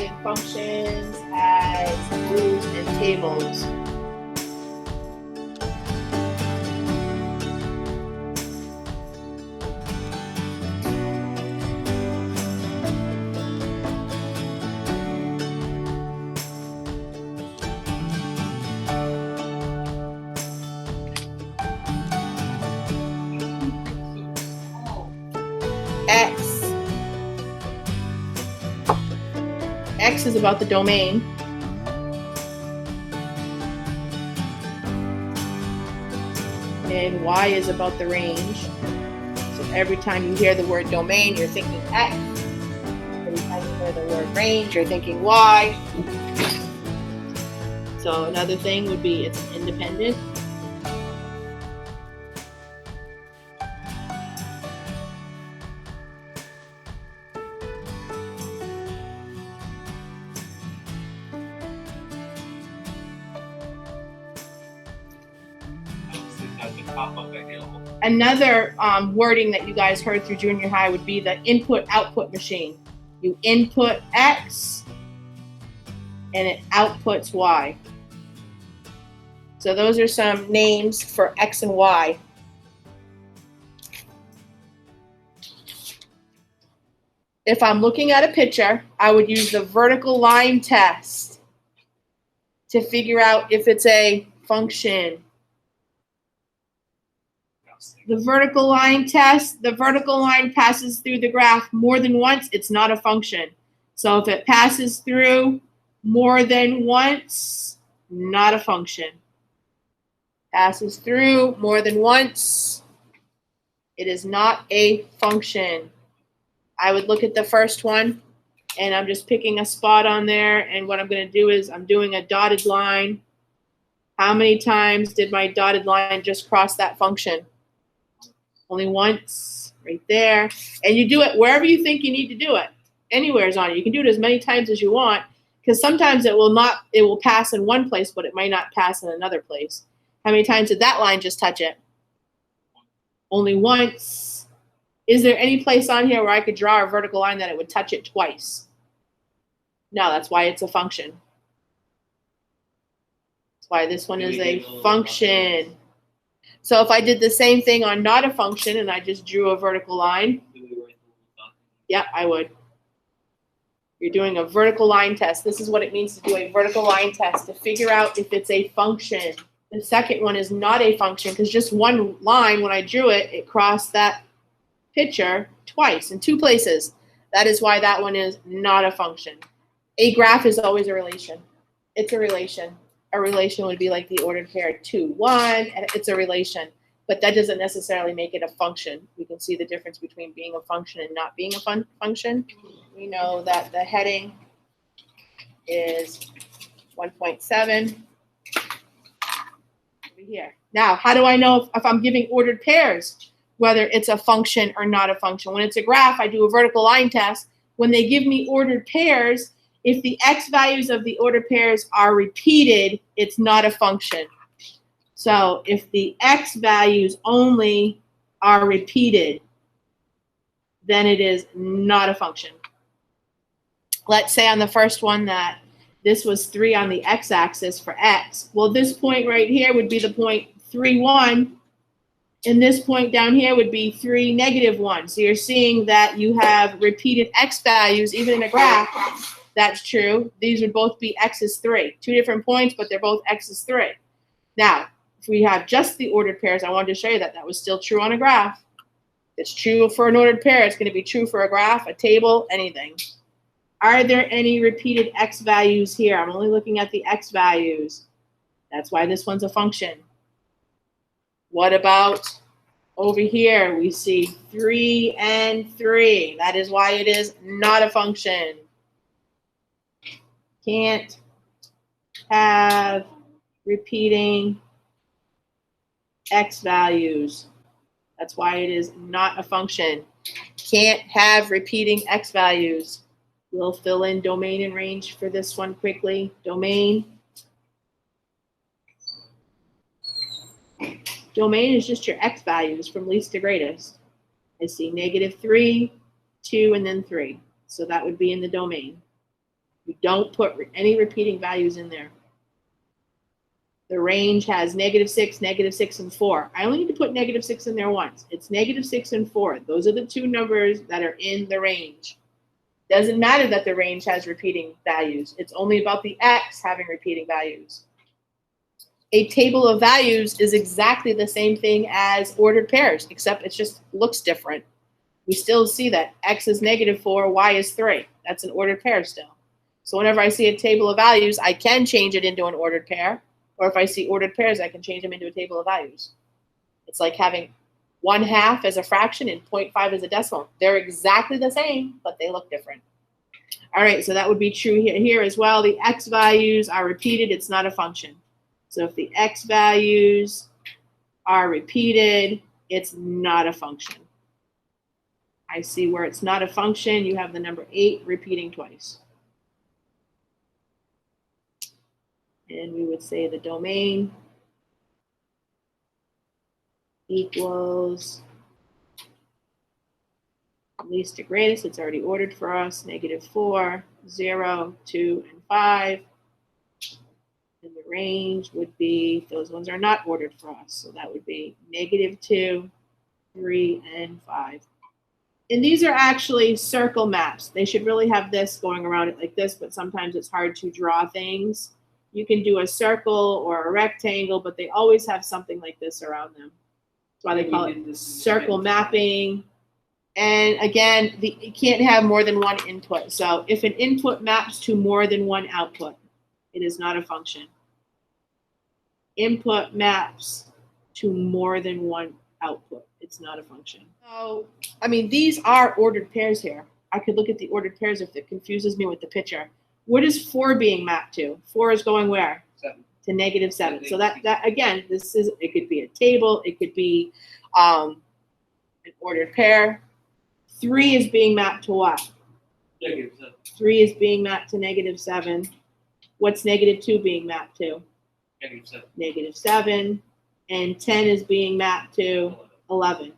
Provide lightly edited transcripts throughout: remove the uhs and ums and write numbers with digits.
with functions as rules and tables. X is about the domain. And Y is about the range. So every time you hear the word domain, you're thinking X. Every time you hear the word range, you're thinking Y. So another thing would be it's independent. Another wording that you guys heard through junior high would be the input-output machine. You input X and it outputs Y. So those are some names for X and Y. If I'm looking at a picture, I would use the vertical line test to figure out if it's a function. The vertical line test, the vertical line passes through the graph more than once, it's not a function. So if it passes through more than once, not a function. Passes through more than once, it is not a function. I would look at the first one, and I'm just picking a spot on there, and what I'm going to do is I'm doing a dotted line. How many times did my dotted line just cross that function? Only once, right there. And you do it wherever you think you need to do it. Anywhere's on it. You can do it as many times as you want, because sometimes it will pass in one place, but it might not pass in another place. How many times did that line just touch it? Only once. Is there any place on here where I could draw a vertical line that it would touch it twice? No, that's why it's a function. That's why this one is a function. So if I did the same thing on not a function and I just drew a vertical line, yeah, I would. You're doing a vertical line test. This is what it means to do a vertical line test, to figure out if it's a function. The second one is not a function, because just one line, when I drew it, it crossed that picture twice in two places. That is why that one is not a function. A graph is always a relation. It's a relation. A relation would be like the ordered pair 2, 1, and it's a relation. But that doesn't necessarily make it a function. You can see the difference between being a function and not being a function. We know that the heading is 1.7 over here. Now, how do I know if I'm giving ordered pairs, whether it's a function or not a function? When it's a graph, I do a vertical line test. When they give me ordered pairs, if the x values of the ordered pairs are repeated, it's not a function. So if the x values only are repeated, then it is not a function. Let's say on the first one that this was 3 on the x-axis for x. Well, this point right here would be the point 3, 1. And this point down here would be 3, -1. So you're seeing that you have repeated x values, even in a graph. That's true. These would both be x is 3. 2 different points, but they're both x is 3. Now, if we have just the ordered pairs, I wanted to show you that that was still true on a graph. It's true for an ordered pair. It's going to be true for a graph, a table, anything. Are there any repeated x values here? I'm only looking at the x values. That's why this one's a function. What about over here? We see 3 and 3. That is why it is not a function. Can't have repeating x values. That's why it is not a function. Can't have repeating x values. We'll fill in domain and range for this one quickly. Domain. Domain is just your x values from least to greatest. I see -3, 2, and then 3. So that would be in the domain. You don't put any repeating values in there. The range has -6, -6, and 4. I only need to put -6 in there once. It's -6 and 4. Those are the two numbers that are in the range. Doesn't matter that the range has repeating values. It's only about the X having repeating values. A table of values is exactly the same thing as ordered pairs, except it just looks different. We still see that X is -4, Y is 3. That's an ordered pair still. So whenever I see a table of values, I can change it into an ordered pair. Or if I see ordered pairs, I can change them into a table of values. It's like having 1/2 as a fraction and 0.5 as a decimal. They're exactly the same, but they look different. All right, so that would be true here as well. The X values are repeated. It's not a function. So if the X values are repeated, it's not a function. I see where it's not a function. You have the number 8 repeating twice. And we would say the domain equals least to greatest. It's already ordered for us. -4, 0, 2, and 5. And the range would be, those ones are not ordered for us. So that would be -2, 3, and 5. And these are actually circle maps. They should really have this going around it like this, but sometimes it's hard to draw things. You can do a circle or a rectangle, but they always have something like this around them. That's why they call it circle mapping. And again, you can't have more than one input. So if an input maps to more than one output, it is not a function. Input maps to more than one output. It's not a function. So, I mean, these are ordered pairs here. I could look at the ordered pairs if it confuses me with the picture. What is 4 being mapped to? 4 is going where? 7. To -7. So that again, this is, it could be a table. It could be an ordered pair. 3 is being mapped to what? -7. 3 is being mapped to -7. What's -2 being mapped to? -7. -7. And 10 is being mapped to 11.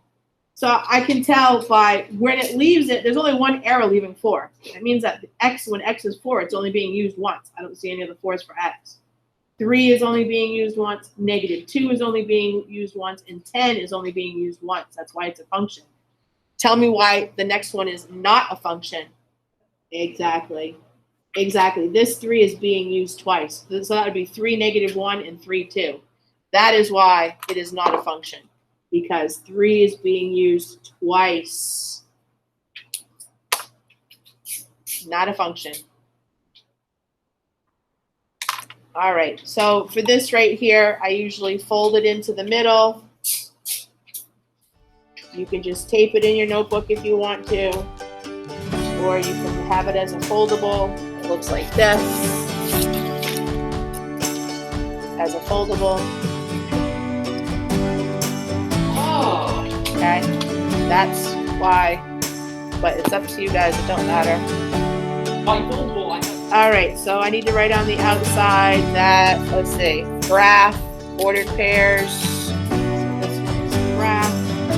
So I can tell by when it leaves it, there's only one arrow leaving 4. That means that X, when X is 4, it's only being used once. I don't see any other 4s for X. 3 is only being used once. -2 is only being used once. And 10 is only being used once. That's why it's a function. Tell me why the next one is not a function. Exactly. Exactly. This 3 is being used twice. So that would be 3, -1, and 3, 2. That is why it is not a function, because 3 is being used twice. Not a function. All right, so for this right here, I usually fold it into the middle. You can just tape it in your notebook if you want to, or you can have it as a foldable. It looks like this, as a foldable. Okay, that's why, but it's up to you guys, it don't matter. All right, so I need to write on the outside that, let's see, graph, ordered pairs. This one is graph.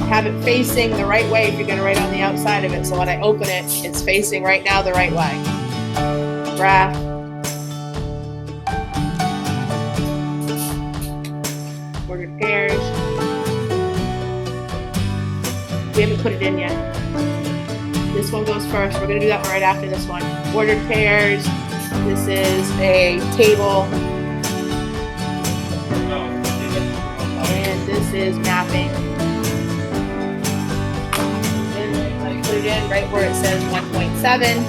Have it facing the right way if you're gonna write on the outside of it, so when I open it, it's facing right now the right way. Graph. Ordered pairs. We haven't put it in yet. This one goes first. We're going to do that one right after this one. Ordered pairs. This is a table. And this is mapping. And I put it in right where it says 1.7.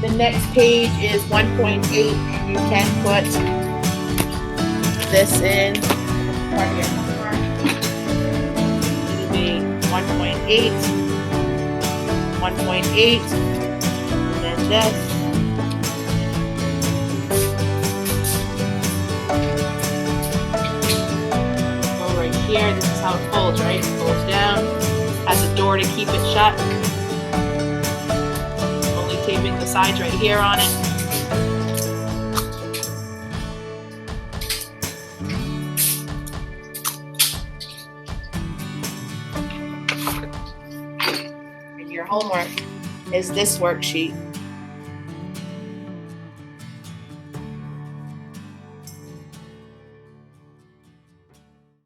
The next page is 1.8, and you can put this in. It'll be 1.8. 1.8, and then this. Go right here. This is how it folds, right? It folds down. Has a door to keep it shut. Only taping the sides right here on it. And your homework is this worksheet.